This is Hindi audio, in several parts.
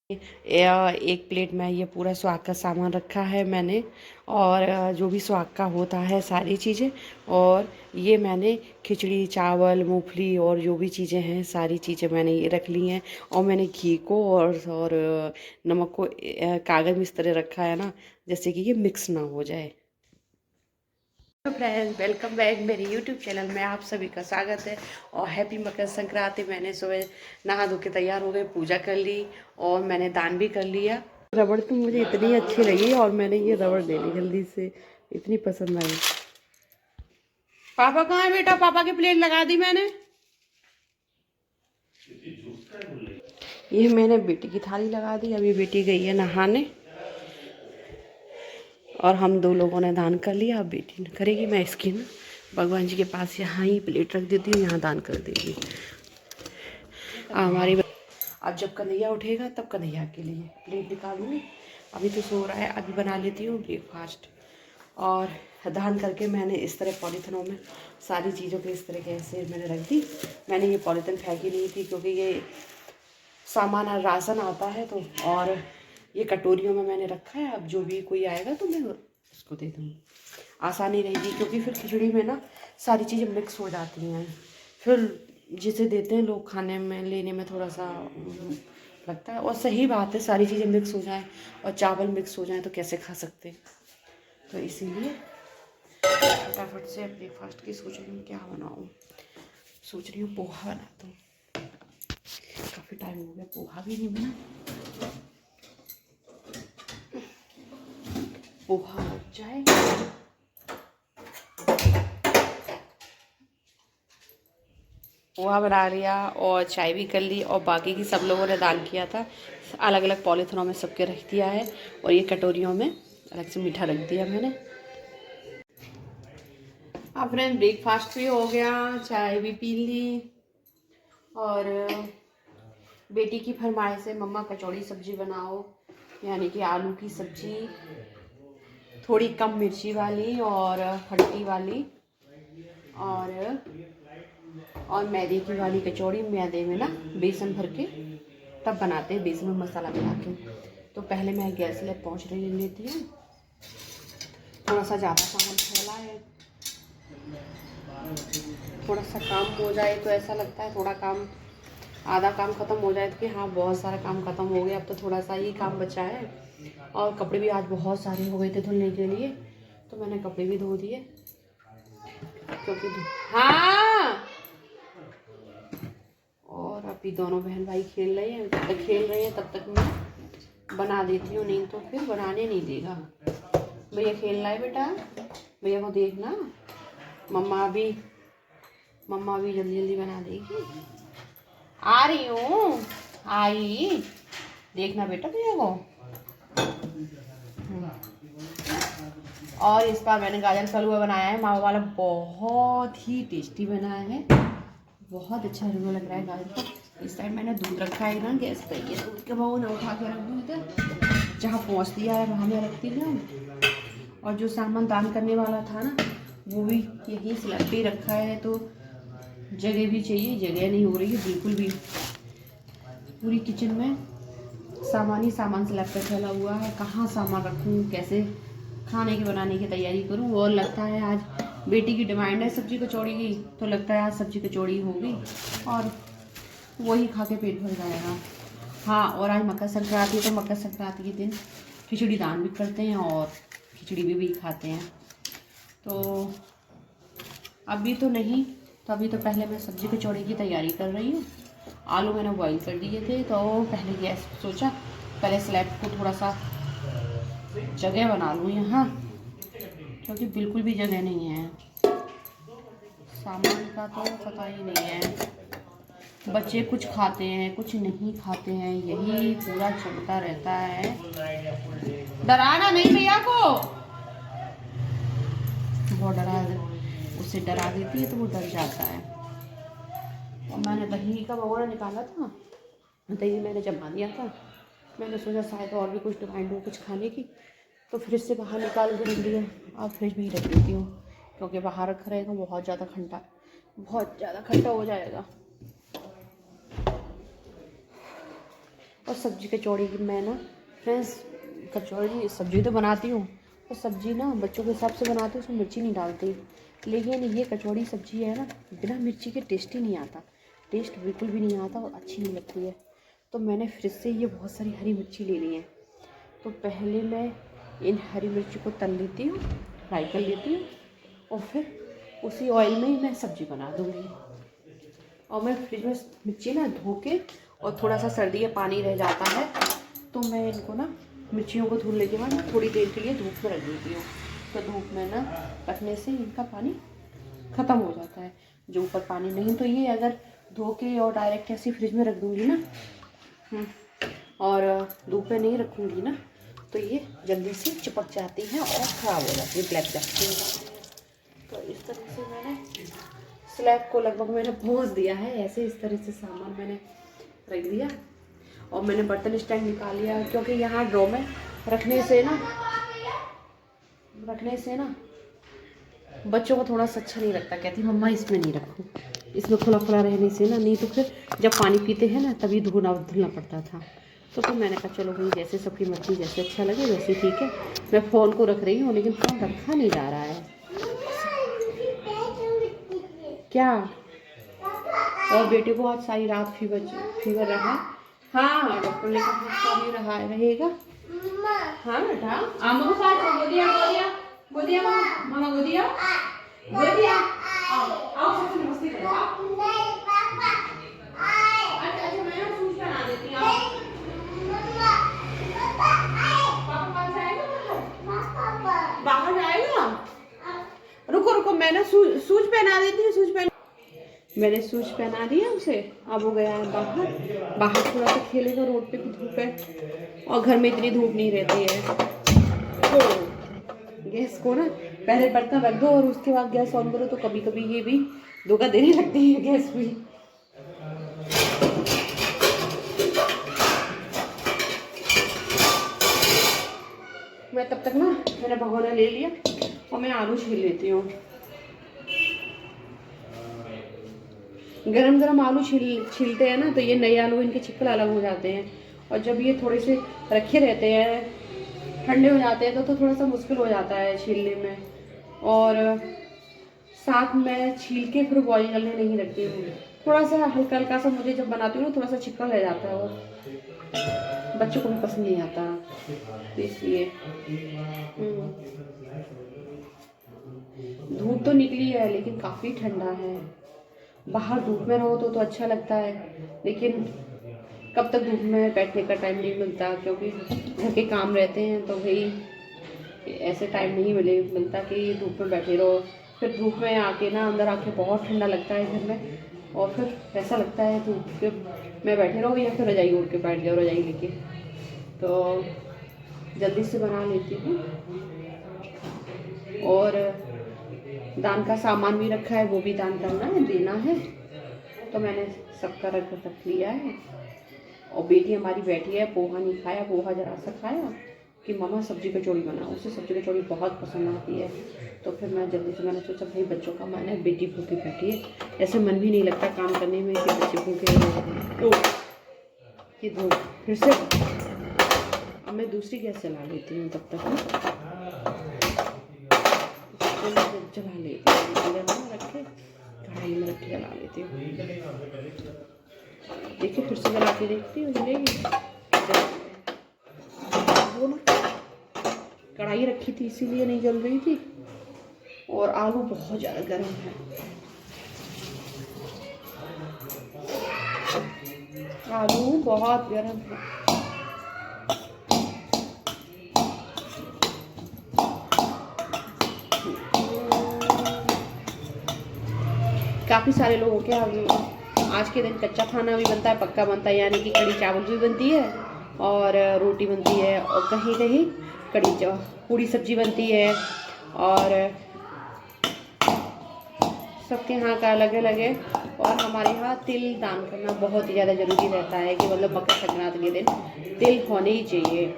एक प्लेट में ये पूरा स्वाद का सामान रखा है मैंने। और जो भी स्वाद का होता है सारी चीज़ें। और ये मैंने खिचड़ी चावल मूंगफली और जो भी चीज़ें हैं सारी चीज़ें मैंने ये रख ली हैं। और मैंने घी को और नमक को कागज़ में इस तरह रखा है ना, जैसे कि ये मिक्स ना हो जाए। तो फ्रेंड्स, वेलकम बैक मेरे यूट्यूब चैनल में आप सभी का स्वागत है। और हैप्पी मकर संक्रांति। मैंने सुबह नहा धो के तैयार हो गए, पूजा कर ली और मैंने दान भी कर लिया। रबड़ तो मुझे इतनी अच्छी लगी और मैंने ये रबड़ ले ली जल्दी से, इतनी पसंद आई। पापा कहाँ है बेटा? पापा की प्लेट लगा दी मैंने। ये मैंने बेटी की थाली लगा दी। अभी बेटी गई है नहाने और हम दो लोगों ने दान कर लिया। अब बेटी ने करेगी। मैं इसकी ना भगवान जी के पास यहाँ ही प्लेट रख देती हूँ, यहाँ दान कर देगी। हमारी अब जब कन्हैया उठेगा तब कन्हैया के लिए प्लेट निकालूंगी। अभी तो सो रहा है। अभी बना लेती हूँ ब्रेकफास्ट। और दान करके मैंने इस तरह पॉलीथिनों में सारी चीज़ों के इस तरह के ऐसे मैंने रख दी। मैंने ये पॉलीथिन फेंकी नहीं थी क्योंकि ये सामान राशन आता है तो। और ये कटोरियों में मैंने रखा है। अब जो भी कोई आएगा तो मैं उसको दे दूँगी, आसानी रहेगी। क्योंकि फिर खिचड़ी में ना सारी चीज़ें मिक्स हो जाती हैं। फिर जिसे देते हैं लोग खाने में लेने में थोड़ा सा लगता है। और सही बात है, सारी चीज़ें मिक्स हो जाएं और चावल मिक्स हो जाएं तो कैसे खा सकते हैं। तो इसीलिए फटाफट से ब्रेकफास्ट की सोच रही हूँ क्या बनाऊँ। सोच रही हूँ पोहा बना दूँ। काफ़ी टाइम हो गया पोहा भी नहीं बना। पोहा बन जाए। पोहा बना लिया और चाय भी कर ली। और बाकी की सब लोगों ने दान किया था, अलग अलग पॉलीथिनों में सबके रख दिया है। और ये कटोरियों में अलग से मीठा रख दिया मैंने। अब फ्रेंड ब्रेकफास्ट भी हो गया, चाय भी पी ली। और बेटी की फरमाइश से मम्मा कचौड़ी सब्जी बनाओ, यानी कि आलू की सब्जी, थोड़ी कम मिर्ची वाली और खट्टी वाली। और मैदे की वाली कचौड़ी, मैदे में ना बेसन भर के तब बनाते हैं, बेसन में मसाला बना के। तो पहले मैं गैस ले पहुँच रही लेती हूँ। थोड़ा सा ज़्यादा सामान फैला है, थोड़ा सा काम हो जाए तो ऐसा लगता है थोड़ा काम, आधा काम ख़त्म हो जाए तो कि हाँ बहुत सारा काम ख़त्म हो गया, अब तो थोड़ा सा ही काम बचा है। और कपड़े भी आज बहुत सारे हो गए थे धुलने के लिए, तो मैंने कपड़े भी धो दिए क्योंकि हाँ। और अभी दोनों बहन भाई खेल रहे हैं। जब तक खेल रहे हैं तब तक मैं बना देती हूँ, नहीं तो फिर बनाने नहीं देगा। भैया खेल रहा है बेटा, भैया को देखना। मम्मा भी जल्दी जल्दी बना देगी। आ रही हूँ, आई देखना बेटा भैया को। और इस बार मैंने गाजर का हलवा बनाया है मावा वाला, बहुत ही टेस्टी बना है, बहुत अच्छा हलवा लग रहा है गाजर का। इस टाइम मैंने दूध रखा है ना गैस पे, ये दूध के बगोन उठा के रख दूँ इधर, जहाँ पहुँच दिया है वहाँ मैं रखती हूँ। और जो सामान दान करने वाला था ना वो भी यहीं स्लैब पे रखा है, तो जगह भी चाहिए, जगह नहीं हो रही है बिल्कुल भी। पूरी किचन में सामान ही सामान स्लैब पे फैला हुआ है, कहाँ सामान रखूँ, कैसे खाने की बनाने की तैयारी करूँ। और लगता है आज बेटी की डिमांड है सब्जी कचौड़ी की, तो लगता है आज सब्जी कचौड़ी होगी और वही खा के पेट भर जाएगा। हाँ, और आज मकर संक्रांति, तो मकर संक्रांति के दिन खिचड़ी दान भी करते हैं और खिचड़ी भी खाते हैं। तो अभी तो नहीं, तो अभी तो पहले मैं सब्जी कचौड़ी की तैयारी कर रही हूँ। आलू मैंने बॉईल कर दिए थे, तो पहले गैस सोचा पहले स्लैब को थोड़ा सा जगह बना लूँ यहाँ, क्योंकि बिल्कुल भी जगह नहीं है, सामान का तो पता ही नहीं है। बच्चे कुछ खाते हैं कुछ नहीं खाते हैं, यही पूरा चलता रहता है। डराना नहीं भैया को, बहुत उससे डरा देती है तो वो डर जाता है। और मैंने दही का भगोना निकाला था, दही मैंने जमा दिया था। मैंने सोचा शायद और भी कुछ डिमांड हो कुछ खाने की, तो फ्रिज से बाहर निकाल के रख दिया। अब फ्रिज में ही रख देती हूँ, क्योंकि बाहर रख रहेगा बहुत ज़्यादा खट्टा हो जाएगा। और सब्जी कचौड़ी की मैं ना फ्रेंड्स कचौड़ी सब्जी तो बनाती हूँ, और सब्जी ना बच्चों के हिसाब से बनाती हूँ, उसमें मिर्ची नहीं डालती। लेकिन ये कचौड़ी सब्जी है ना, बिना मिर्ची के टेस्ट ही नहीं आता, टेस्ट बिल्कुल भी नहीं आता और अच्छी नहीं लगती है। तो मैंने फिर से ये बहुत सारी हरी मिर्ची ले ली है। तो पहले मैं इन हरी मिर्ची को तल लेती हूँ, फ्राई कर लेती हूँ, और फिर उसी ऑयल में ही मैं सब्जी बना दूँगी। और मैं फ्रिज में मिर्ची ना धो के, और थोड़ा सा सर्दी का पानी रह जाता है तो मैं इनको ना मिर्चियों को धुलने के बाद ना थोड़ी देर के लिए धूप में रख देती हूँ। तो धूप में ना रखने से इनका पानी ख़त्म हो जाता है, जो ऊपर पानी नहीं। तो ये अगर धो के और डायरेक्ट ऐसे फ्रिज में रख दूँगी ना, और धूप में नहीं रखूँगी ना, तो ये जल्दी से चिपक जाती हैं और ख़राब हो जाती है, ब्लैक जाती है। तो इस तरह से मैंने स्लैब को लगभग मैंने पहुँच दिया है। ऐसे इस तरह से सामान मैंने रख दिया, और मैंने बर्तन स्टैंड निकाल लिया, क्योंकि यहाँ ड्रॉ में रखने से ना बच्चों को थोड़ा सा अच्छा नहीं लगता, कहती मम्मा इसमें नहीं रखो, इसमें खुला खुला रहने से ना, नहीं तो फिर जब पानी पीते हैं ना तभी धुलना पड़ता था। तो फिर मैंने कहा चलो भाई जैसे सबकी मर्जी, जैसे अच्छा लगे वैसे ठीक है। मैं फ़ोन को रख रही हूँ, लेकिन फ़ोन रखा नहीं जा रहा है क्या। और बेटे को आज सारी रात फीवर रहा। हाँ डॉक्टर ने कहा नहीं रहा रहेगा। हाँ बेटा आमो को साथ गोदिया मामा गोदिया आओ सबसे मस्ती करो। अच्छा मैं सूज बना देती हूँ। पापा बाहर जाएगा। रुको मैं ना सूज पहना देती हूँ। मैंने सूज पहना दिया उसे, अब वो गया है बाहर थोड़ा सा खेलेगा, रोड पे भी धूप है और घर में इतनी धूप नहीं रहती है। तो गैस को ना पहले बर्तन रख दो और उसके बाद गैस ऑन करो, तो कभी कभी ये भी धोखा देने लगती है गैस भी। मैं तब तक ना मैंने भगोना ले लिया और मैं आलू छील लेती हूँ। गरम आलू छीलते हैं ना, तो ये नए आलू इनके छिक्कल अलग हो जाते हैं, और जब ये थोड़े से रखे रहते हैं ठंडे हो जाते हैं तो थोड़ा सा मुश्किल हो जाता है छीलने में। और साथ में छील के फिर बॉईल करने नहीं रखती हूँ, थोड़ा सा हल्का सा मुझे जब बनाती हूँ थोड़ा सा छिक्कल रह जाता है, वो बच्चों को भी पसंद नहीं आता, तो इसलिए। धूप तो निकली है लेकिन काफ़ी ठंडा है। बाहर धूप में रहो तो अच्छा लगता है, लेकिन कब तक धूप में बैठने का टाइम नहीं मिलता, क्योंकि घर के काम रहते हैं, तो भाई ऐसे टाइम नहीं मिलता कि धूप में बैठे रहो। फिर धूप में आके ना अंदर आके बहुत ठंडा लगता है घर में, और फिर ऐसा लगता है धूप में बैठे रहो या फिर रजाई ओढ़ के बैठ जाओ, रजाई लेके। तो जल्दी से बना लेती हूँ। और दान का सामान भी रखा है, वो भी दान करना है, देना है, तो मैंने सबका रख लिया है। और बेटी हमारी बैठी है, पोहा नहीं खाया, पोहा जरा सा खाया कि मम्मा सब्जी कचौड़ी बनाओ, उसे सब्जी कचौड़ी बहुत पसंद आती है। तो फिर मैं जल्दी से मैंने सोचा भाई बच्चों का मन है, बेटी भूखी बैठी है, ऐसे मन भी नहीं लगता काम करने में कि बच्चे भूखे। तो ये दो फिर से अब मैं दूसरी गैस चला लेती हूँ, तब तक चला लेती हूँ, रख के कढ़ाई में रख के जला लेती हूँ। देखिए फिर से जला के देखती हूँ, जलेगी। वो ना कढ़ाई रखी थी इसीलिए नहीं जल रही थी, और आलू बहुत ज़्यादा गर्म है, आलू बहुत गर्म है। काफ़ी सारे लोगों के आज के दिन कच्चा खाना भी बनता है, पक्का बनता है, यानी कि कड़ी चावल भी बनती है और रोटी बनती है, और कहीं कहीं पूड़ी सब्जी बनती है, और सबके यहाँ का अलग अलग है। और हमारे यहाँ तिल दान करना बहुत ही ज़्यादा ज़रूरी रहता है, कि मतलब मकर संक्रांति के दिन तिल होने ही चाहिए।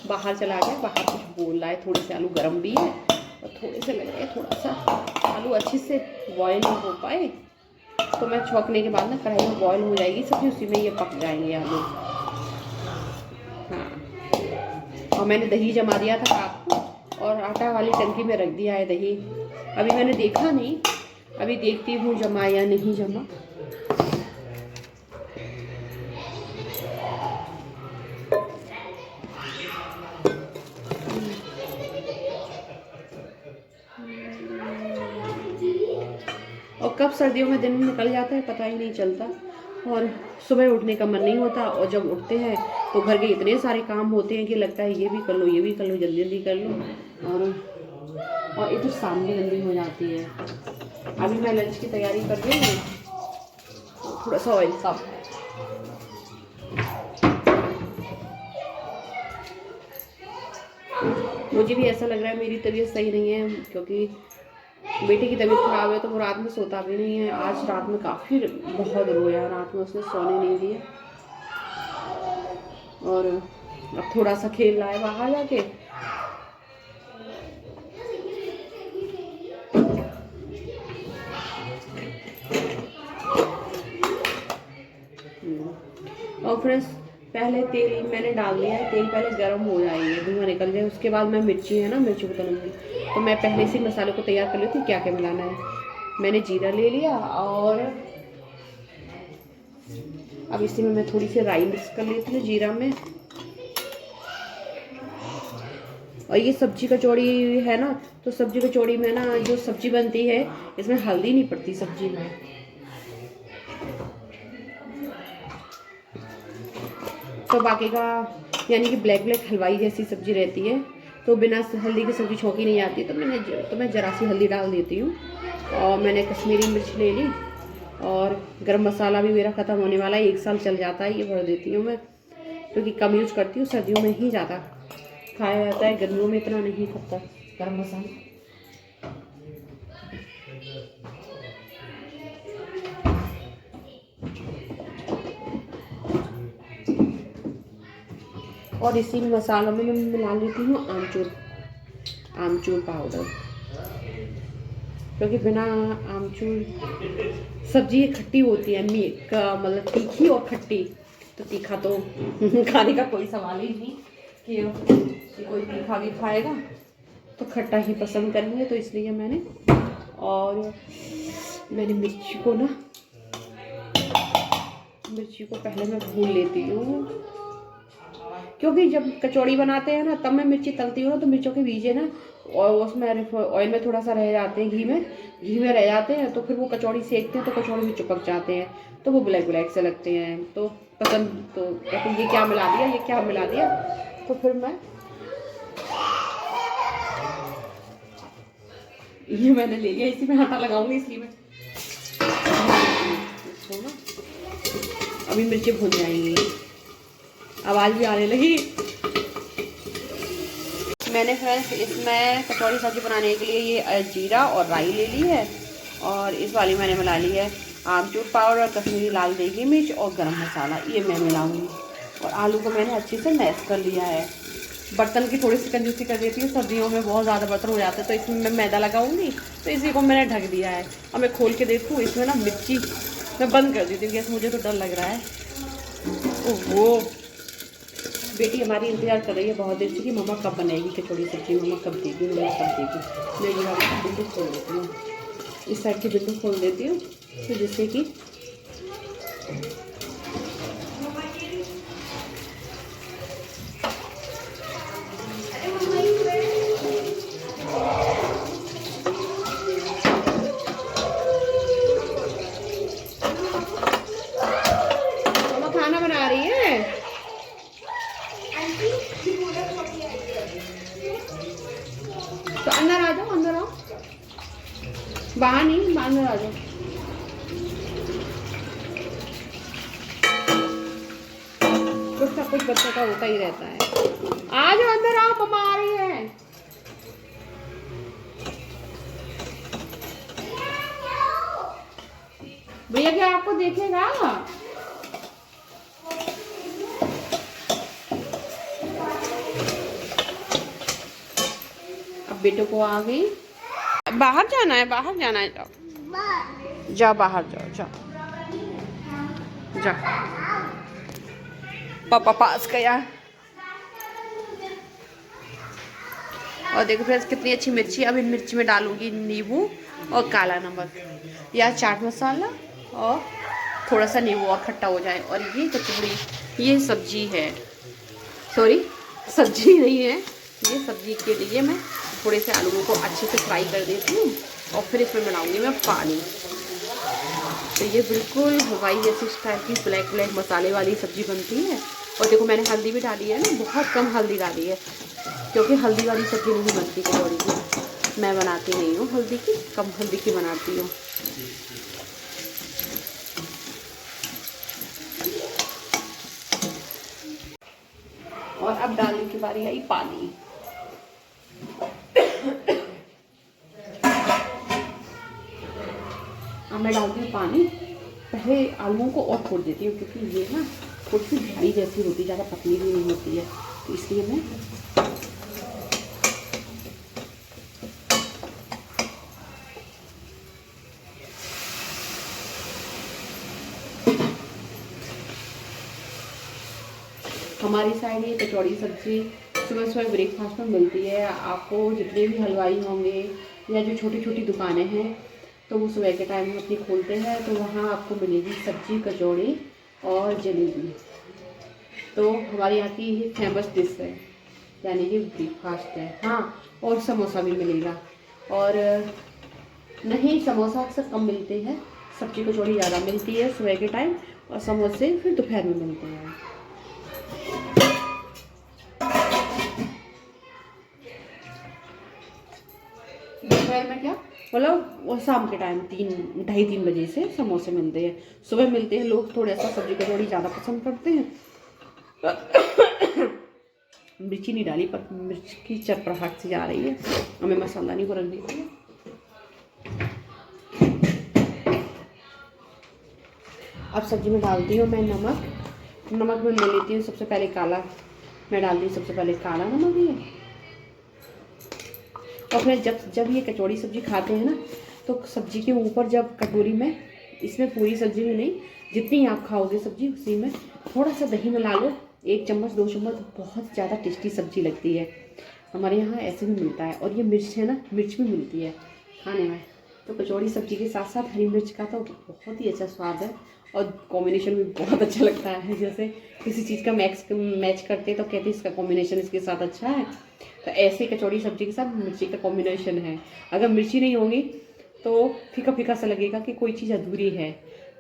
बाहर चला गया, बाहर कुछ बोल रहा है, थोड़े से आलू गर्म भी है और थोड़े से लग रहे हैं थोड़ा सा आलू अच्छे से बॉयल नहीं हो पाए, तो मैं छौंकने के बाद ना कढ़ाई में बॉईल हो जाएगी सब्जी, उसी में ये पक जाएंगे आलू। हाँ, और मैंने दही जमा दिया था रात को और आटा वाली टंकी में रख दिया है दही। अभी मैंने देखा नहीं, अभी देखती हूँ जमा या नहीं जमा। और कब सर्दियों में दिन निकल जाता है पता ही नहीं चलता, और सुबह उठने का मन नहीं होता, और जब उठते हैं तो घर के इतने सारे काम होते हैं कि लगता है ये भी कर लो, ये भी कर लो, जल्दी जल्दी कर लो, और इधर शाम भी जल्दी हो जाती है। अभी मैं लंच की तैयारी कर रही हूँ, थोड़ा सा ऑयल साफ है। मुझे भी ऐसा लग रहा है मेरी तबीयत सही नहीं है, क्योंकि बेटे की तबीयत खराब है तो वो रात में सोता भी नहीं है। आज रात में काफ़ी बहुत रोया, रात में उसने सोने नहीं दिया, और अब थोड़ा सा खेल रहा है बाहर जाके। और फ्रेंड्स, पहले तेल मैंने डाल दिया है, तेल पहले गर्म हो जाएगी, धुआं निकल जाए, उसके बाद मैं मिर्ची है ना, मिर्ची को तलूँगी। तो मैं पहले से मसालों को तैयार कर लेती हूँ, क्या क्या मिलाना है। मैंने जीरा ले लिया, और अब इसी में मैं थोड़ी सी राई मिक्स कर लेती हूँ जीरा में। और ये सब्जी कचौड़ी है ना, तो सब्जी कचौड़ी में ना जो सब्जी बनती है इसमें हल्दी नहीं पड़ती सब्जी में। तो बाकी का यानी कि ब्लैक ब्लैक हलवाई जैसी सब्जी रहती है, तो बिना हल्दी की सब्जी छोंकी नहीं आती, तो मैं ज़रा सी हल्दी डाल देती हूँ। और मैंने कश्मीरी मिर्च ले ली, और गरम मसाला भी मेरा ख़त्म होने वाला है, 1 साल चल जाता है, ये भर देती हूँ मैं, क्योंकि कम यूज़ करती हूँ, सर्दियों में ही ज़्यादा खाया जाता है, गर्मियों में इतना नहीं खपता गरम मसाला। और इसी मसालों में मैं मिला लेती हूँ आमचूर पाउडर, क्योंकि बिना आमचूर सब्जी खट्टी होती है, मतलब तीखी और खट्टी, तो तीखा तो खाने का कोई सवाल ही नहीं कि कोई तीखा भी खाएगा, तो खट्टा ही पसंद करेंगे। तो इसलिए मैंने मिर्ची को पहले मैं भून लेती हूँ, क्योंकि जब कचौड़ी बनाते हैं ना तब मैं मिर्ची तलती हूँ ना, तो मिर्चों के बीजे ना और उसमें ऑयल में थोड़ा सा रह जाते हैं, घी में रह जाते हैं, तो फिर वो कचौड़ी सेकते हैं तो कचौड़ी में चिपक जाते हैं, तो वो ब्लैक ब्लैक से लगते हैं, तो पसंद तो कहते हैं ये क्या मिला दिया, तो फिर मैं ये मैंने ले लिया, इसी में आटा लगाऊंगी, इसलिए मैं अभी मिर्ची भून जाएंगी, आवाज़ भी आने लगी। मैंने फ्रेंड्स इसमें कचौड़ी सब्जी बनाने के लिए ये जीरा और राई ले ली है, और इस वाली मैंने मिला ली है आमचूर पाउडर, कश्मीरी लाल देगी मिर्च और गरम मसाला, ये मैं मिलाऊंगी। और आलू को मैंने अच्छे से मैश कर लिया है। बर्तन की थोड़ी सी कंजूसी कर देती हूँ, सर्दियों में बहुत ज़्यादा बर्तन हो जाते हैं, तो इसमें मैं मैदा लगाऊंगी, तो इसी को मैंने ढक दिया है। और मैं खोल के देखूँ, इसमें ना मिर्ची मैं बंद कर देती हूँ गैस, मुझे तो डर लग रहा है। ओहो, बेटी हमारी इंतज़ार कर रही है बहुत देर से कि मम्मा कब बनाएगी कचौड़ी सब्जी, मम्मा कब देगी। मैं ये विंडो खोल देती हूँ, इस साइड की विंडो खोल देती हूँ, तो जिससे कि मम्मा खाना बना रही है। तो अंदर आ जाओ, बाहर नहीं, अंदर आ जाओ। कुछ ना कुछ बच्चों का होता ही रहता है। आ जाओ अंदर, आओ, मम्मा आ रही है। भैया क्या आपको देखेगा? अब बेटों को आ गई, बाहर जाना है, जाओ, बाहर जाओ। जा। पापा पास गया। और देखो फ्रेंड्स कितनी अच्छी मिर्ची। अब इन मिर्ची में डालूंगी नींबू और काला नमक या चाट मसाला और थोड़ा सा नींबू और खट्टा हो जाए। और ये कचौड़ी, ये सब्जी है, सॉरी सब्जी नहीं है, ये सब्जी के लिए मैं थोड़े से आलूओं को अच्छे से फ्राई कर देती हूँ और फिर इसमें बनाऊंगी मैं पानी। तो ये बिल्कुल हलवाई जैसी स्टाइल की ब्लैक ब्लैक मसाले वाली सब्जी बनती है। और देखो मैंने हल्दी भी डाली है ना, बहुत कम हल्दी डाली है क्योंकि हल्दी वाली सब्जी नहीं बनती कचौड़ी की। मैं बनाती नहीं हूँ हल्दी की, कम हल्दी की बनाती हूँ। और अब डालने की बारी आई पानी। अब मैं डालती हूँ पानी। पहले आलूओं को और फोड़ देती हूँ क्योंकि ये ना थोड़ी सी भारी जैसी होती है, ज़्यादा पतली भी नहीं होती है, तो इसलिए मैं हमारी साइड ये कचौड़ी सब्जी सुबह सुबह ब्रेकफास्ट में मिलती है। आपको जितने भी हलवाई होंगे या जो छोटी छोटी दुकानें हैं तो वो सुबह के टाइम में अपनी खोलते हैं, तो वहाँ आपको मिलेगी सब्जी, कचौड़ी और जलेबी। तो हमारे यहाँ की ये फेमस डिश है, यानी कि ब्रेकफास्ट है। हाँ, और समोसा भी मिलेगा। और नहीं, समोसा अक्सर कम मिलते हैं, सब्जी कचौड़ी ज़्यादा मिलती है सुबह के टाइम और समोसे फिर दोपहर में मिलते हैं। दोपहर में क्या मतलब वो शाम के टाइम 3, 2:30, 3 बजे से समोसे मिलते हैं। सुबह मिलते हैं, लोग थोड़ा सा सब्जी कचौड़ी ज़्यादा पसंद करते हैं। मिर्ची नहीं डाली पर मिर्च की चरपराहट सी जा रही है, हमें मसाला नहीं को रख देती है। अब सब्जी में डालती हूँ मैं नमक। नमक में ले लेती हूँ सबसे पहले काला, मैं डालती हूँ सबसे पहले काला नमक ये। और फिर जब ये कचौड़ी सब्जी खाते हैं ना, तो सब्जी के ऊपर जब कटोरी में, इसमें पूरी सब्जी में नहीं, जितनी आप खाओगे सब्जी उसी में थोड़ा सा दही मिला लो, 1 चम्मच 2 चम्मच, बहुत ज़्यादा टेस्टी सब्जी लगती है। हमारे यहाँ ऐसे भी मिलता है। और ये मिर्च है ना, मिर्च भी मिलती है खाने में। तो कचौड़ी सब्जी के साथ साथ हरी मिर्च का तो बहुत ही अच्छा स्वाद है और कॉम्बिनेशन भी बहुत अच्छा लगता है। जैसे किसी चीज़ का मैच करते हैं तो कहते हैं इसका कॉम्बिनेशन इसके साथ अच्छा है, तो ऐसे कचौड़ी सब्जी के साथ मिर्ची का कॉम्बिनेशन है। अगर मिर्ची नहीं होगी तो फीका फीका सा लगेगा कि कोई चीज़ अधूरी है।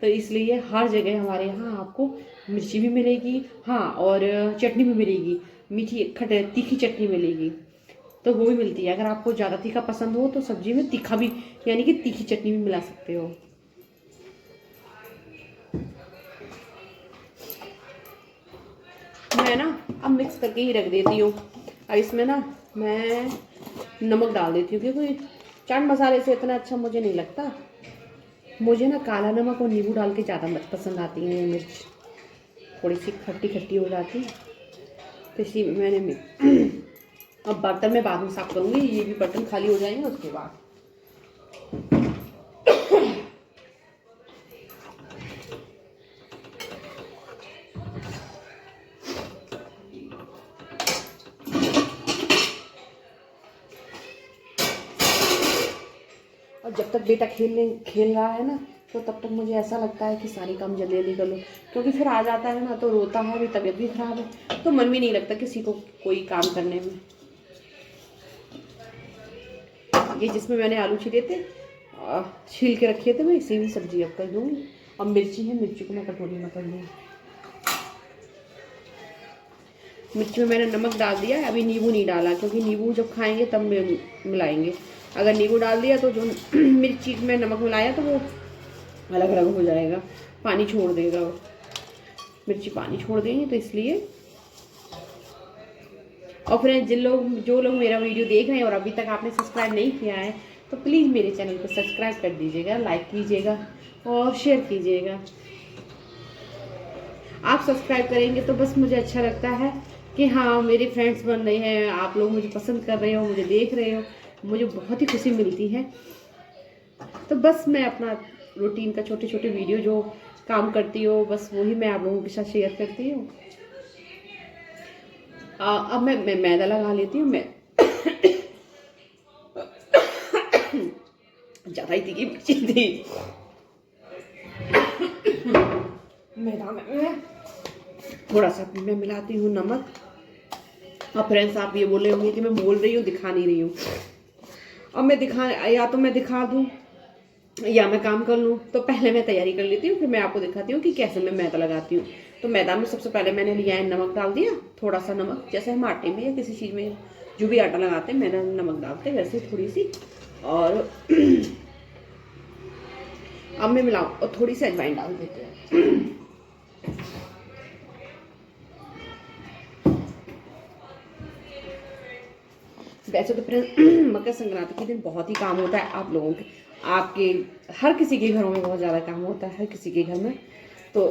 तो इसलिए हर जगह हमारे यहाँ आपको मिर्ची भी मिलेगी, हाँ, और चटनी भी मिलेगी, मीठी तीखी चटनी मिलेगी, तो वो भी मिलती है। अगर आपको ज़्यादा तीखा पसंद हो तो सब्जी में तीखा भी, यानी कि तीखी चटनी भी मिला सकते हो। मैं ना अब मिक्स करके ही रख देती हूँ। और इसमें ना मैं नमक डाल देती हूँ क्योंकि चाट मसाले से इतना अच्छा मुझे नहीं लगता। मुझे ना काला नमक और नींबू डाल के ज़्यादा पसंद आती है मिर्च, थोड़ी सी खट्टी खट्टी हो जाती है, तो इसी मैंने अब बर्तन में बाद में साफ करूँगी, ये भी बर्तन खाली हो जाएंगे उसके बाद। और जब तक बेटा खेल रहा है ना, तो तब तक मुझे ऐसा लगता है कि सारी काम जल्दी जल्दी कर लो, क्योंकि फिर आ जाता है ना तो रोता है भी, तबीयत भी खराब है, तो मन भी नहीं लगता किसी को कोई काम करने में। ये जिसमें मैंने आलू छीले थे, छील के रखे थे, मैं इसी में सब्जी अब कर दूँगी। अब मिर्ची है, मिर्ची को मैं कटोरी में कर लूँगी। मिर्ची में मैंने नमक डाल दिया है, अभी नींबू नहीं डाला क्योंकि नींबू जब खाएंगे तब मिलाएंगे। अगर नींबू डाल दिया तो जो मिर्ची में नमक मिलाया तो वो अलग अलग हो जाएगा, पानी छोड़ देगा वो, मिर्ची पानी छोड़ देंगे, तो इसलिए। और फ्रेंड्स जो लोग मेरा वीडियो देख रहे हैं और अभी तक आपने सब्सक्राइब नहीं किया है तो प्लीज़ मेरे चैनल को सब्सक्राइब कर दीजिएगा, लाइक कीजिएगा और शेयर कीजिएगा। आप सब्सक्राइब करेंगे तो बस मुझे अच्छा लगता है कि हाँ मेरे फ्रेंड्स बन रहे हैं, आप लोग मुझे पसंद कर रहे हो, मुझे देख रहे हो, मुझे बहुत ही खुशी मिलती है। तो बस मैं अपना रूटीन का छोटे छोटे वीडियो जो काम करती हो, बस वही मैं आप लोगों के साथ शेयर करती हूँ। अब मैं मैदा लगा लेती हूँ। मैं ज़्यादा ही तीखी मिर्ची थी मैदा में। मैं थोड़ा सा मैं मिलाती हूँ नमक। अब फ्रेंड्स आप ये बोल रहे होंगे कि मैं बोल रही हूँ दिखा नहीं रही हूँ। अब मैं या तो मैं दिखा दूँ या मैं काम कर लूँ, तो पहले मैं तैयारी कर लेती हूँ, फिर मैं आपको दिखाती हूँ कि कैसे मैं मैदा लगाती हूँ। तो मैदा में सबसे पहले मैंने लिया है नमक, डाल दिया थोड़ा सा नमक, जैसे हम आटे में या किसी चीज़ में जो भी आटा लगाते हैं मैंने नमक डालते हैं वैसे थोड़ी सी। और अब मैं मिलाऊँ और थोड़ी सी अजवाइन डाल देते हैं। वैसे तो फ्रेंड मकर संक्रांति के दिन बहुत ही काम होता है आप लोगों के, आपके हर किसी के घरों में बहुत ज़्यादा काम होता है, हर किसी के घर में। तो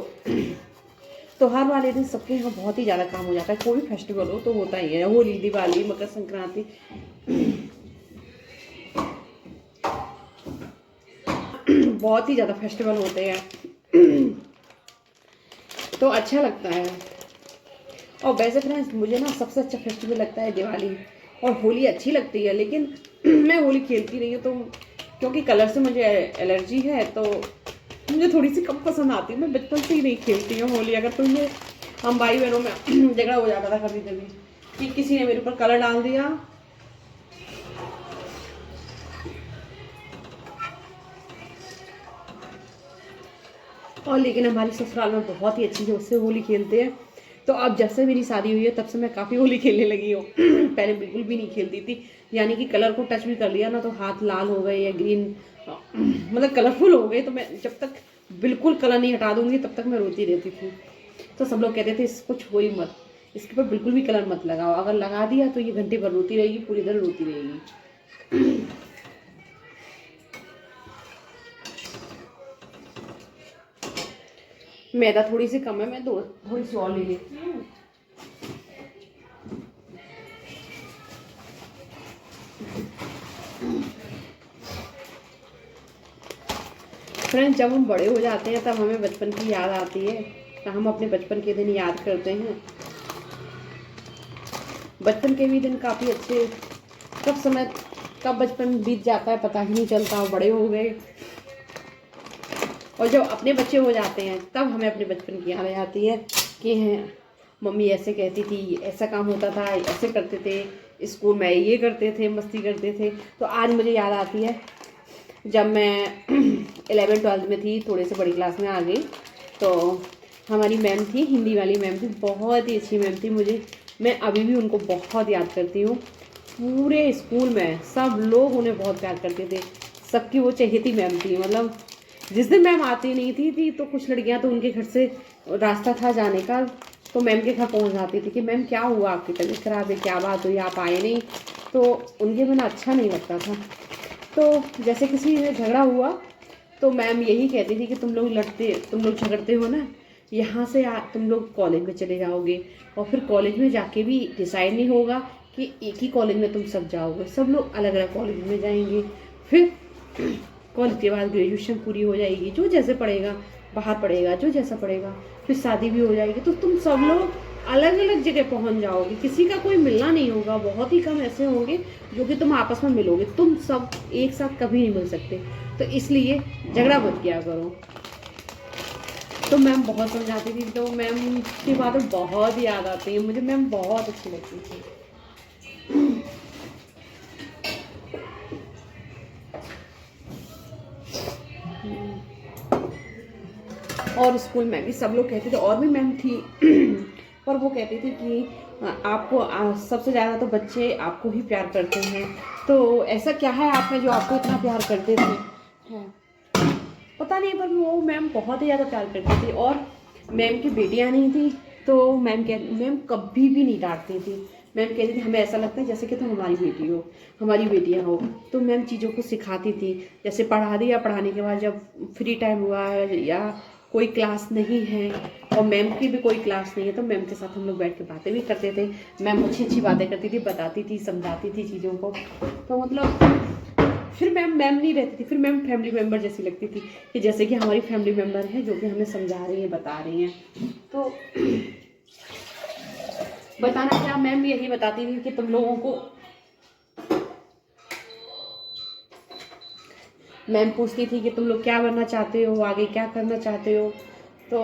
त्योहार वाले दिन सबके यहाँ बहुत ही ज़्यादा काम हो जाता है। कोई भी फेस्टिवल हो तो होता ही है, होली, दिवाली, मकर संक्रांति, बहुत ही ज़्यादा फेस्टिवल होते हैं तो अच्छा लगता है। और वैसे फ्रेंड्स मुझे ना सबसे अच्छा फेस्टिवल लगता है दिवाली, और होली अच्छी लगती है, लेकिन मैं होली खेलती नहीं हूँ तो क्योंकि कलर से मुझे एलर्जी है, तो मुझे थोड़ी सी कम पसंद आती है। मैं बचपन से ही नहीं खेलती हूँ होली। अगर तो ये हम भाई बहनों में झगड़ा हो जाता था कभी कभी कि किसी ने मेरे ऊपर कलर डाल दिया, और लेकिन हमारी ससुराल में बहुत ही अच्छी से उससे होली खेलते हैं। तो अब जब से मेरी शादी हुई है तब से मैं काफ़ी होली खेलने लगी हूँ। पहले बिल्कुल भी नहीं खेलती थी, यानी कि कलर को टच भी कर लिया ना तो हाथ लाल हो गए या ग्रीन, मतलब कलरफुल हो गए, तो मैं जब तक बिल्कुल कलर नहीं हटा दूंगी तब तक मैं रोती रहती थी। तो सब लोग कहते थे इसको छुओ ही मत, इसके ऊपर बिल्कुल भी कलर मत लगाओ, अगर लगा दिया तो ये घंटे भर रोती रहेगी, पूरी तरह रोती रहेगी। मैदा थोड़ी सी कम है, मैं थोड़ी सी और ले लेती हूँ। फ्रेंड्स जब हम बड़े हो जाते हैं तब हमें बचपन की याद आती है, तो हम अपने बचपन के दिन याद करते हैं। बचपन के भी दिन काफ़ी अच्छे, कब बचपन बीत जाता है पता ही नहीं चलता, बड़े हो गए। और जब अपने बच्चे हो जाते हैं तब हमें अपने बचपन की याद आती है कि हैं मम्मी ऐसे कहती थी, ऐसा काम होता था, ऐसे करते थे, स्कूल में ये करते थे, मस्ती करते थे। तो आज मुझे याद आती है जब मैं 11वीं-12वीं में थी, थोड़े से बड़ी क्लास में आ गई, तो हमारी मैम थी, हिंदी वाली मैम थी, बहुत ही अच्छी मैम थी। मैं अभी भी उनको बहुत याद करती हूँ। पूरे स्कूल में सब लोग उन्हें बहुत प्यार करते थे, सबकी वो चहेती मैम थी। मतलब जिस दिन मैम आती नहीं थी तो कुछ लड़कियां तो उनके घर से रास्ता था जाने का, तो मैम के घर पहुंच जाती थी कि मैम क्या हुआ, आपकी तबीयत खराब है, क्या बात हुई, आप आए नहीं। तो उनके बिना अच्छा नहीं लगता था। तो जैसे किसी से झगड़ा हुआ तो मैम यही कहती थी कि तुम लोग झगड़ते हो ना, यहाँ से तुम लोग कॉलेज में चले जाओगे, और फिर कॉलेज में जाके भी डिसाइड नहीं होगा कि एक ही कॉलेज में तुम सब जाओगे, सब लोग अलग अलग कॉलेज में जाएंगे। फिर कॉलेज के बाद ग्रेजुएशन पूरी हो जाएगी, जो जैसे पढ़ेगा बाहर पढ़ेगा, जो जैसा पढ़ेगा, फिर शादी भी हो जाएगी, तो तुम सब लोग अलग अलग जगह पहुंच जाओगे, किसी का कोई मिलना नहीं होगा। बहुत ही कम ऐसे होंगे जो कि तुम आपस में मिलोगे, तुम सब एक साथ कभी नहीं मिल सकते, तो इसलिए झगड़ा मत किया करो। तो मैम बहुत समझाती थी, तो मैम की बातें बहुत याद आती है मुझे, मैम बहुत अच्छी लगती थी। और स्कूल में भी सब लोग कहते थे, और भी मैम थी पर वो कहती थी कि आपको सबसे ज़्यादा तो बच्चे आपको ही प्यार करते हैं, तो ऐसा क्या है आप में जो आपको इतना प्यार करते थे, पता नहीं, पर वो मैम बहुत ही ज़्यादा प्यार करती थी। और मैम की बेटियाँ नहीं थी, तो मैम कभी भी नहीं डांटती थी। मैम कहती थी हमें ऐसा लगता है जैसे कि तुम हमारी बेटी हो, हमारी बेटियाँ हो। तो मैम चीज़ों को सिखाती थी, जैसे पढ़ा दिया, पढ़ाने के बाद जब फ्री टाइम हुआ है या कोई क्लास नहीं है और मैम की भी कोई क्लास नहीं है, तो मैम के साथ हम लोग बैठ के बातें भी करते थे। मैम अच्छी अच्छी बातें करती थी, बताती थी, समझाती थी चीज़ों को। तो मतलब फिर मैम नहीं रहती थी, फिर मैम फैमिली मेम्बर जैसी लगती थी कि जैसे कि हमारी फैमिली मेम्बर है जो कि हमें समझा रही है, बता रही हैं। तो बताना क्या, मैम भी यही बताती थी कि तुम लोगों को, मैम पूछती थी कि तुम लोग क्या बनना चाहते हो, आगे क्या करना चाहते हो। तो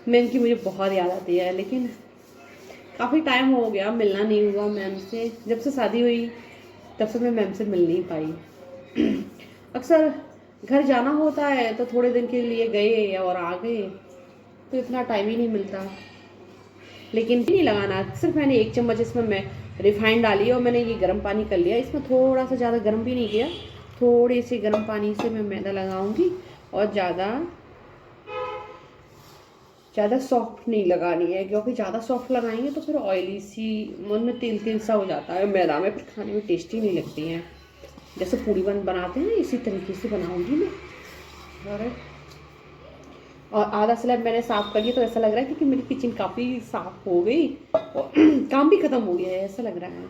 मैम की मुझे बहुत याद आती है, लेकिन काफ़ी टाइम हो गया, मिलना नहीं हुआ मैम से। जब से शादी हुई तब से मैं मैम से मिल नहीं पाई। अक्सर घर जाना होता है तो थोड़े दिन के लिए गए और आ गए, तो इतना टाइम ही नहीं मिलता। लेकिन नहीं लगाना, सिर्फ मैंने 1 चम्मच इसमें मैं रिफाइंड डाली और मैंने ये गर्म पानी कर लिया। इसमें थोड़ा सा ज़्यादा गर्म भी नहीं किया, थोड़ी सी गर्म पानी से मैं मैदा लगाऊंगी और ज़्यादा सॉफ्ट नहीं लगानी है, क्योंकि ज़्यादा सॉफ्ट लगाएंगे तो फिर ऑयली सी, मन में तेल सा हो जाता है मैदा में, फिर खाने में टेस्टी नहीं लगती हैं। जैसे पूड़ी बनाते हैं इसी तरीके से बनाऊंगी मैं। और आधा स्लैब मैंने साफ़ कर लिया, तो ऐसा लग रहा है क्योंकि मेरी किचन काफ़ी साफ़ हो गई और काम भी ख़त्म हो गया है, ऐसा लग रहा है।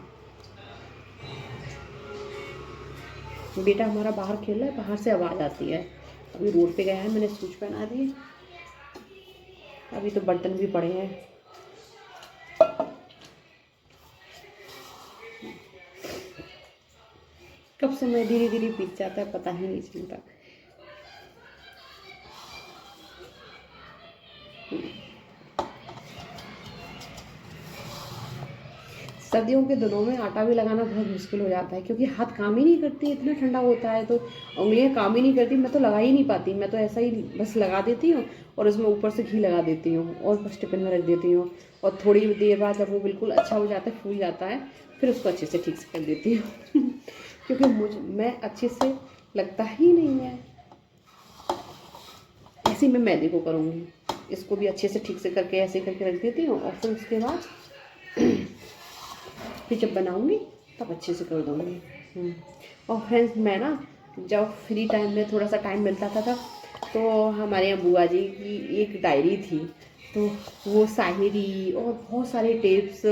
बेटा हमारा बाहर खेल रहा है, बाहर से आवाज़ आती है। अभी रोड पे गया है, मैंने शूज पहना दिए। अभी तो बर्तन भी पड़े हैं। कब समय धीरे धीरे बीत जाता है पता ही नहीं चलता। सर्दियों के दिनों में आटा भी लगाना बहुत मुश्किल हो जाता है, क्योंकि हाथ काम ही नहीं करती, इतना ठंडा होता है तो उंगलियां काम ही नहीं करती। मैं तो लगा ही नहीं पाती, मैं तो ऐसा ही बस लगा देती हूँ और उसमें ऊपर से घी लगा देती हूँ और बस टिफिन में रख देती हूँ। और थोड़ी देर बाद जब वो बिल्कुल अच्छा हो जाता है, फूल जाता है, फिर उसको अच्छे से ठीक से कर देती हूँ। क्योंकि मैं अच्छे से लगता ही नहीं है। ऐसे ही मैं मैदे को करूँगी, इसको भी अच्छे से ठीक से करके ऐसे करके रख देती हूँ और फिर उसके बाद फिर जब बनाऊंगी तब अच्छे से कर दूँगी। और फ्रेंड्स, मैं ना जब फ्री टाइम में थोड़ा सा टाइम मिलता था तो हमारे यहाँ बुआ जी की एक डायरी थी, तो वो शायरी और बहुत सारे टिप्स,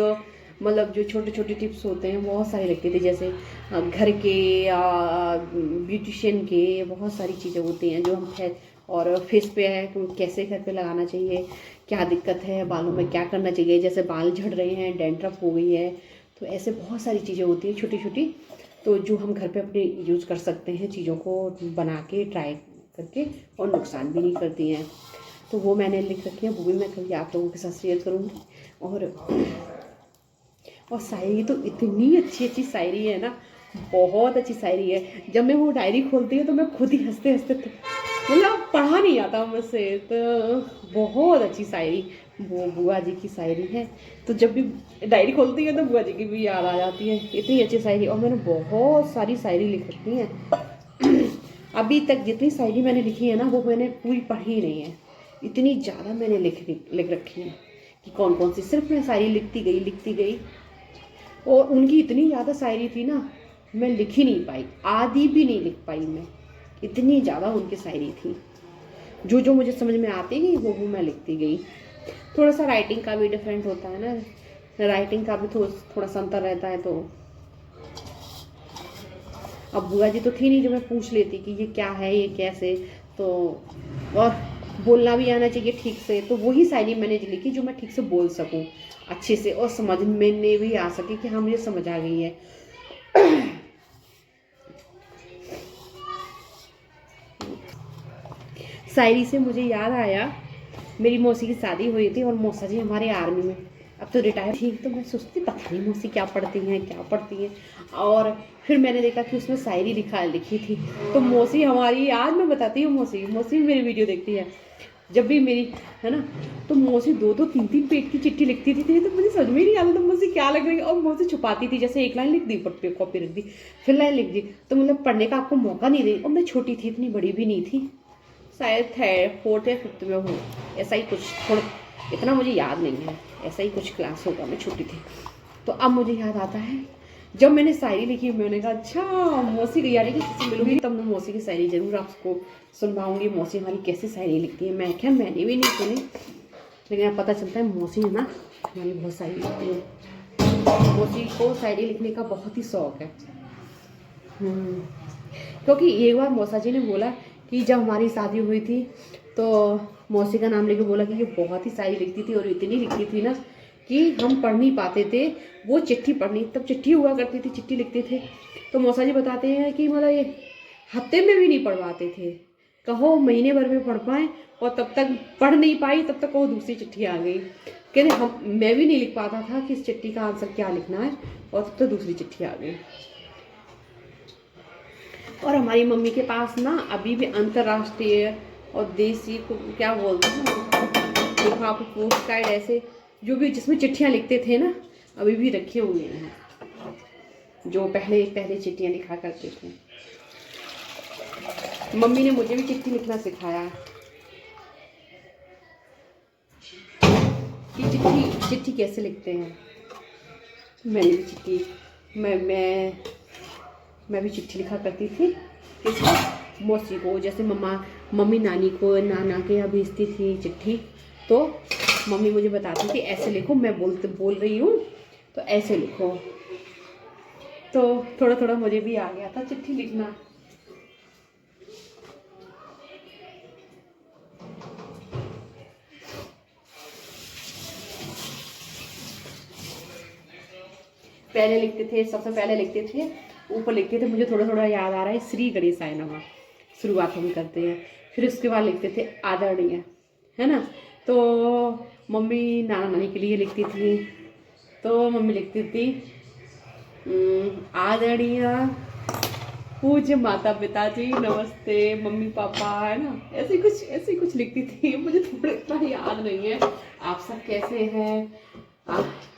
मतलब जो छोटे छोटे टिप्स होते हैं बहुत सारे लिखते थे। जैसे घर के, ब्यूटिशियन के, बहुत सारी चीज़ें होती हैं जो हम और फेस पे है कैसे घर पे लगाना चाहिए, क्या दिक्कत है, बालों में क्या करना चाहिए, जैसे बाल झड़ रहे हैं, डैंड्रफ हो गई है, तो ऐसे बहुत सारी चीज़ें होती हैं छोटी छोटी, तो जो हम घर पे अपने यूज़ कर सकते हैं, चीज़ों को बना के ट्राई करके, और नुकसान भी नहीं करती हैं। तो वो मैंने लिख रखी है, वो भी मैं कभी आप लोगों के साथ शेयर करूँगी। और शायरी तो इतनी अच्छी अच्छी शायरी है ना, बहुत अच्छी शायरी है। जब मैं वो डायरी खोलती हूँ तो मैं खुद ही हंसते हंसते, मतलब पढ़ा नहीं आता मुझसे, तो बहुत अच्छी शायरी वो बुआ जी की शायरी है। तो जब भी डायरी खोलती है तो बुआ जी की भी याद आ जाती है, इतनी अच्छी शायरी। और मैंने बहुत सारी शायरी लिख रखी है। अभी तक जितनी शायरी मैंने लिखी है ना, वो मैंने पूरी पढ़ी नहीं है, इतनी ज़्यादा मैंने लिख रखी है कि कौन कौन सी, सिर्फ मैं शायरी लिखती गई। और उनकी इतनी ज़्यादा शायरी थी ना, मैं लिख ही नहीं पाई, आधी भी नहीं लिख पाई मैं, इतनी ज़्यादा उनकी शायरी थी। जो जो मुझे समझ में आती गई वो मैं लिखती गई। थोड़ा सा राइटिंग का भी डिफरेंट होता है ना, राइटिंग का भी थोड़ा सा अंतर रहता है। तो अब बुआ जी तो थी नहीं जो मैं पूछ लेती कि ये क्या है, ये कैसे, तो और बोलना भी आना चाहिए ठीक से, तो वही शायरी मैंने लिखी जो मैं ठीक से बोल सकूं अच्छे से और समझ में भी आ सके कि हाँ मुझे समझ आ गई है। शायरी से मुझे याद आया, मेरी मौसी की शादी हुई थी और मौसा जी हमारे आर्मी में, अब तो रिटायर थी, तो मैं सोचती पता नहीं मौसी क्या पढ़ती हैं। और फिर मैंने देखा कि उसमें शायरी लिखी थी, तो मौसी हमारी, आज मैं बताती हूँ, मौसी मेरी वीडियो देखती है जब भी मेरी, है ना, तो मौसी 2-2 3-3 पेज की चिट्ठी लिखती थी, तो मुझे समझ में नहीं आता था मौसी क्या लग रही है। और मौसी छुपाती थी, जैसे एक लाइन लिख दी, ऊपर कॉपी रख दी, फिर लाइन लिख दी, तो मतलब पढ़ने का आपको मौका नहीं दी। और मैं छोटी थी, इतनी बड़ी भी नहीं थी, शायद 4th या 5th में हूँ, ऐसा ही कुछ, थोड़ा इतना मुझे याद नहीं है, ऐसा ही कुछ क्लास होगा, मैं छोटी थी। तो अब मुझे याद आता है जब मैंने शायरी लिखी, मैंने कहा अच्छा मौसी की, यानी कि किसी मिलूंगी तब मैं मौसी की शायरी जरूर आपको सुनवाऊंगी, मौसी हमारी कैसी शायरी लिखती है। मैं क्या, मैंने भी नहीं सुनी, लेकिन अब पता चलता है मौसी है ना हमारी बहुत शायरी लिखती है। मौसी को शायरी लिखने का बहुत ही शौक है। हम्म, क्योंकि एक बार मौसा जी ने बोला कि जब हमारी शादी हुई थी तो मौसी का नाम लेके बोला कि ये बहुत ही शायरी लिखती थी और इतनी लिखती थी ना कि हम पढ़ नहीं पाते थे। वो चिट्ठी पढ़नी, तब चिट्ठी हुआ करती थी, चिट्ठी लिखते थे। तो मौसा जी बताते हैं कि मतलब ये हफ्ते में भी नहीं पढ़ पाते थे, कहो महीने भर में पढ़ पाए, और तब तक पढ़ नहीं पाई, तब तक वो दूसरी चिट्ठी आ गई। कहते हम, मैं भी नहीं लिख पाता था कि इस चिट्ठी का आंसर क्या लिखना है, और तब तक दूसरी चिट्ठी आ गई। और हमारी मम्मी के पास ना अभी भी अंतर्राष्ट्रीय और देसी को क्या बोलते हैं, लिफाफे, पोस्ट कार्ड, ऐसे जो भी जिसमें चिट्ठियाँ लिखते थे ना, अभी भी रखे हुए हैं, जो पहले पहले चिट्ठियाँ लिखा करते थे। मम्मी ने मुझे भी चिट्ठी लिखना सिखाया कि चिट्ठी कैसे लिखते हैं। मैंने भी चिट्ठी मैं भी चिट्ठी लिखा करती थी किसको, मौसी को। जैसे मम्मी नानी को, नाना के यहाँ भेजती थी चिट्ठी, तो मम्मी मुझे बताती थी ऐसे लिखो, मैं बोल रही हूँ तो ऐसे लिखो। तो थोड़ा थोड़ा मुझे भी आ गया था चिट्ठी लिखना। पहले लिखते थे, सबसे पहले लिखते थे, ऊपर लिखते थे, मुझे थोड़ा थोड़ा याद आ रहा है, श्री गणेशाय नमः शुरुआत हम करते हैं। फिर उसके बाद लिखते थे आदरणीय, है ना। तो मम्मी नाना नानी के लिए लिखती थी, तो मम्मी लिखती थी आदरणीय पूज्य माता पिता जी नमस्ते, मम्मी पापा, है ना, ऐसे कुछ लिखती थी। मुझे थोड़ा इतना याद नहीं है। आप सब कैसे हैं,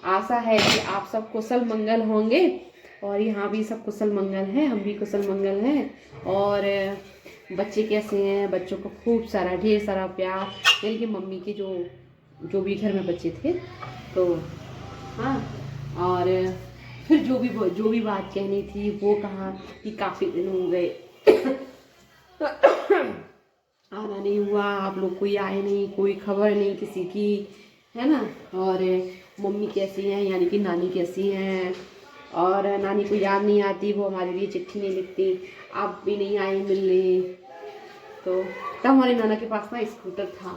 आशा है कि आप सब कुशल मंगल होंगे, और यहाँ भी सब कुशल मंगल हैं, हम भी कुशल मंगल हैं। और बच्चे कैसे हैं, बच्चों को खूब सारा ढेर सारा प्यार, यानी कि मम्मी के जो भी घर में बच्चे थे, तो हाँ। और फिर जो भी बात कहनी थी वो कहा कि काफ़ी दिन हो गए आना नहीं हुआ, आप लोग कोई आए नहीं, कोई खबर नहीं किसी की, है ना। और मम्मी कैसी हैं, यानी कि नानी कैसी हैं, और नानी को याद नहीं आती, वो हमारे लिए चिट्ठी नहीं लिखती, आप भी नहीं आए मिलने। तो तब हमारे नाना के पास ना स्कूटर था,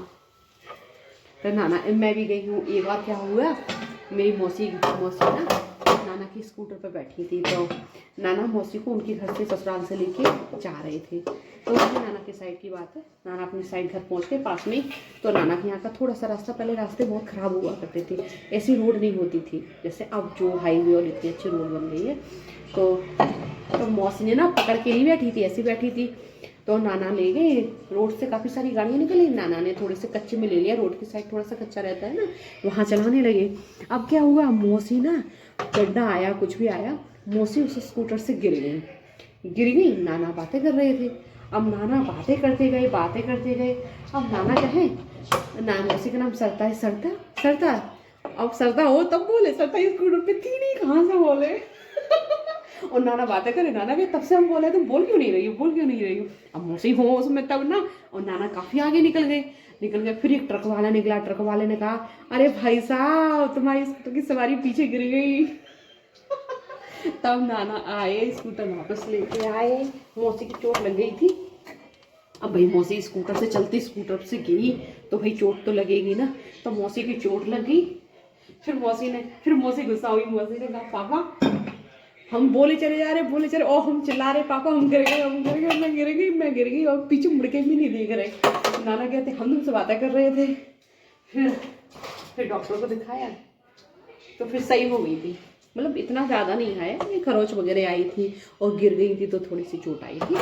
तो मैं भी गई हूँ। एक बार क्या हुआ, मेरी मौसी ना नाना की स्कूटर पर बैठी थी, तो नाना मौसी को उनके घर से ससुराल से लेके जा रहे थे। तो उसमें नाना की साइड की बात है, नाना अपनी साइड घर पहुँच के पास में, तो नाना के यहाँ का थोड़ा सा रास्ता, पहले रास्ते बहुत ख़राब हुआ करते थे, ऐसी रोड नहीं होती थी जैसे अब जो हाईवे और इतनी अच्छी रोड बन गई है। तो मौसी ने ना पकड़ के नहीं बैठी थी, ऐसी बैठी थी। तो नाना ले गए, रोड से काफ़ी सारी गाड़ियाँ निकली, नाना ने थोड़े से कच्चे में ले लिया, रोड की साइड थोड़ा सा कच्चा रहता है ना, वहाँ चलाने लगे। अब क्या हुआ, मौसी ना, गड्ढा आया कुछ भी आया, मौसी उस स्कूटर से गिर गई। नाना बातें कर रहे थे, अब नाना बातें करते गए। अब नाना कहे, मौसी का नाम सरता है, सरता। अब सरता हो तब बोले, सरता स्कूटर पे थी नहीं, कहाँ से बोले और नाना बातें करे, नाना भी तब से हम बोले, तुम बोल क्यों नहीं रही हो। अब मौसी हो उसमें तब ना, और नाना काफ़ी आगे निकल गए। फिर एक ट्रक वाला निकला, ट्रक वाले ने कहा, अरे भाई साहब तुम्हारी स्कूटर की सवारी पीछे गिर गई तब नाना आए, स्कूटर वापस लेके आए, मौसी की चोट लग गई थी। अब भाई मौसी स्कूटर से चलती, स्कूटर से गिरी तो भाई चोट तो लगेगी ना, तो मौसी की चोट लग गई। फिर मौसी गुस्सा हुई, मौसी ने कहा, पापा हम बोले चले जा रहे, और हम चिल्ला रहे, पापा हम गिर गए, मैं गिर गई, और पीछे मुड़ के भी नहीं देख रहे। नाना कहते, हम तुमसे बातें कर रहे थे। फिर डॉक्टर को दिखाया, तो फिर सही हो गई थी, मतलब इतना ज़्यादा नहीं आया, ये खरोच वगैरह आई थी और गिर गई थी, तो थोड़ी सी चोट आई थी।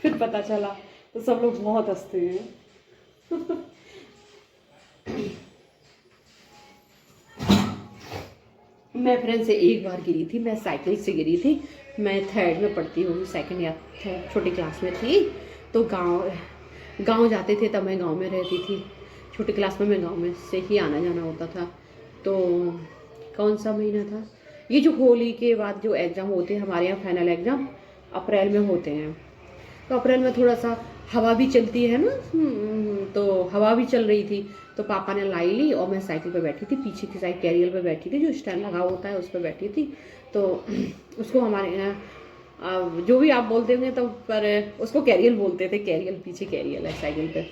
फिर पता चला, तो सब लोग बहुत हंसते हैं मैं फ्रेंड से एक बार गिरी थी, मैं साइकिल से गिरी थी। मैं 3rd में पढ़ती हूँ, 2nd या छोटी क्लास में थी। तो गांव जाते थे, तब मैं गांव में रहती थी। छोटी क्लास में मैं गांव में से ही आना जाना होता था। तो कौन सा महीना था ये, जो होली के बाद जो एग्ज़ाम होते हैं हमारे यहाँ, फाइनल एग्ज़ाम अप्रैल में होते हैं। तो अप्रैल में थोड़ा सा हवा भी चलती है ना, तो हवा भी चल रही थी, तो पापा ने लाई ली और मैं साइकिल पे बैठी थी, पीछे की साइड कैरियर पे बैठी थी, जो स्टैंड लगा होता है उस पर बैठी थी। तो उसको हमारे यहाँ जो भी आप बोलते होंगे तो, पर उसको कैरियर बोलते थे, कैरियर, पीछे कैरियर है साइकिल पे।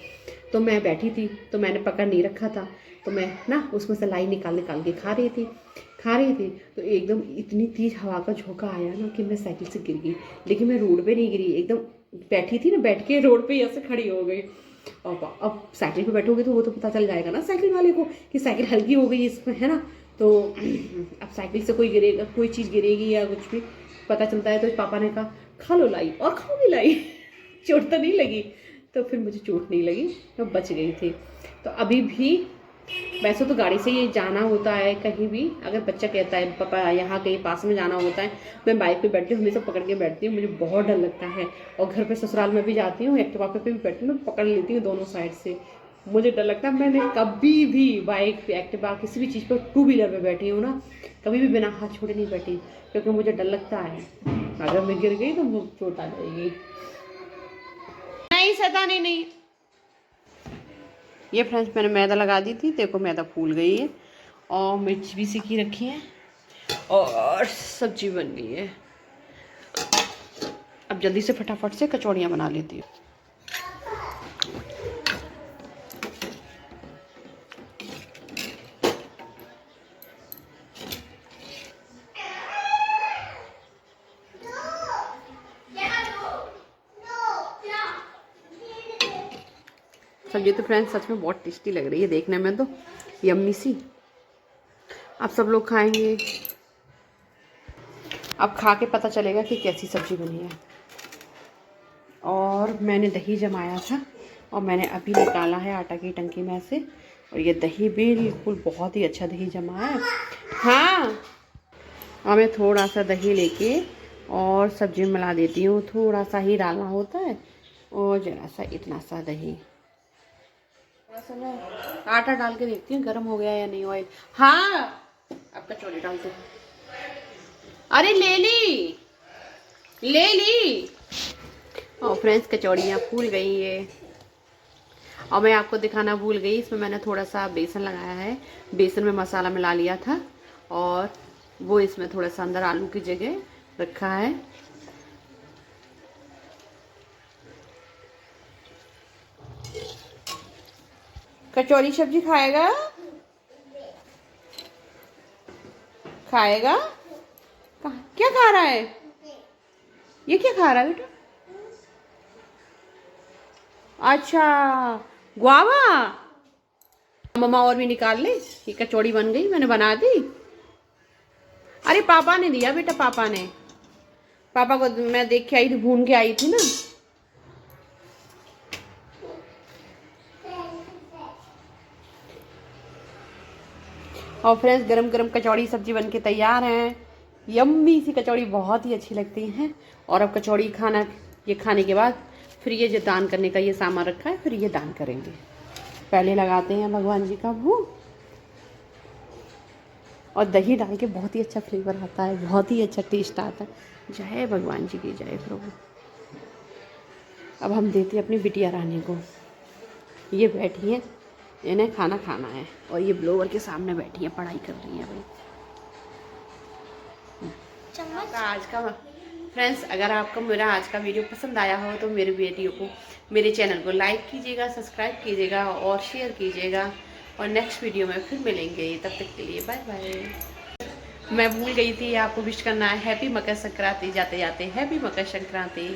तो मैं बैठी थी, तो मैंने पकड़ नहीं रखा था, तो मैं ना उसमें से लाई निकाल निकाल के खा रही थी। तो एकदम इतनी तेज हवा का झोंका आया ना कि मैं साइकिल से गिर गई, लेकिन मैं रोड पे नहीं गिरी, एकदम बैठी थी ना, बैठ के रोड पे ऐसे खड़ी हो गई। और अब साइकिल पे बैठोगे तो वो तो पता चल जाएगा ना साइकिल वाले को कि साइकिल हल्की हो गई इसमें, है ना। तो अब साइकिल से कोई गिरेगा, कोई चीज़ गिरेगी या कुछ भी पता चलता है। तो पापा ने कहा खा लो लाई, और खाओगी लाई चोट तो नहीं लगी? तो फिर मुझे चोट नहीं लगी, मैं बच गई थी। तो अभी भी वैसे तो गाड़ी से ही जाना होता है कहीं भी, अगर बच्चा कहता है पापा यहाँ कहीं पास में जाना होता है, मैं बाइक पे बैठती हूँ, हमेशा पकड़ के बैठती हूँ, मुझे बहुत डर लगता है। और घर पे ससुराल में भी जाती हूँ, एक्टिवा पे भी बैठती हूँ, पकड़ लेती हूँ दोनों साइड से, मुझे डर लगता है। मैंने कभी भी बाइक पे, एक्टिवा, किसी भी चीज़ पर, टू व्हीलर पे बैठी हूँ ना, कभी भी बिना हाथ छोड़े नहीं बैठी, क्योंकि मुझे डर लगता है अगर मैं गिर गई तो वो चोट आ जाएगी। नहीं सताने नहीं। ये फ्रेंड्स मैंने मैदा लगा दी थी, देखो मैदा फूल गई है, और मिर्च भी सीखी रखी है, और सब्जी बन गई है। अब जल्दी से फटाफट से कचौड़ियाँ बना लेती हूँ। सब्जी तो फ्रेंड्स सच में बहुत टेस्टी लग रही है देखने में, तो यम्मी सी। अब सब लोग खाएंगे, अब खा के पता चलेगा कि कैसी सब्जी बनी है। और मैंने दही जमाया था, और मैंने अभी निकाला है आटा की टंकी में से, और ये दही बिल्कुल बहुत ही अच्छा दही जमा है। हाँ, और मैं थोड़ा सा दही लेके और सब्जी में मिला देती हूँ, थोड़ा सा ही डालना होता है, और ज़रा सा इतना सा दही, थोड़ा सा मैं आटा डाल के देखती हूँ गर्म हो गया या नहीं ऑयल। हाँ, अब कचौड़ी डालते। अरे ले ली। और फ्रेंड्स कचौड़ियाँ फूल गई है, और मैं आपको दिखाना भूल गई, इसमें मैंने थोड़ा सा बेसन लगाया है, बेसन में मसाला मिला लिया था, और वो इसमें थोड़ा सा अंदर आलू की जगह रखा है। कचौड़ी सब्जी खाएगा? क्या खा रहा है? ये क्या खा रहा है बेटा? अच्छा, गुआवा। मम्मा और भी निकाल ले, ये कचौड़ी बन गई, मैंने बना दी। अरे पापा ने दिया बेटा, पापा को मैं देख के आई थी, भून के आई थी ना। और फ्रेंड्स गरम गरम कचौड़ी सब्जी बन के तैयार है। यम्मी सी कचौड़ी बहुत ही अच्छी लगती हैं। और अब कचौड़ी ये खाने के बाद फिर ये जो दान करने का ये सामान रखा है, फिर ये दान करेंगे। पहले लगाते हैं भगवान जी का भोग, और दही डाल के बहुत ही अच्छा फ्लेवर आता है, बहुत ही अच्छा टेस्ट आता है। जय भगवान जी की जय प्रभु। अब हम देते हैं अपनी बिटिया रानी को, ये बैठी है, इन्हें खाना खाना है, और ये ब्लोवर के सामने बैठी है, पढ़ाई कर रही है भाई। आज का फ्रेंड्स, अगर आपको मेरा आज का वीडियो पसंद आया हो तो मेरे चैनल को लाइक कीजिएगा, सब्सक्राइब कीजिएगा और शेयर कीजिएगा। और नेक्स्ट वीडियो में फिर मिलेंगे, तब तक के लिए बाय बाय। मैं भूल गई थी आपको विश करना है हैप्पी मकर संक्रांति, जाते जाते हैप्पी मकर संक्रांति।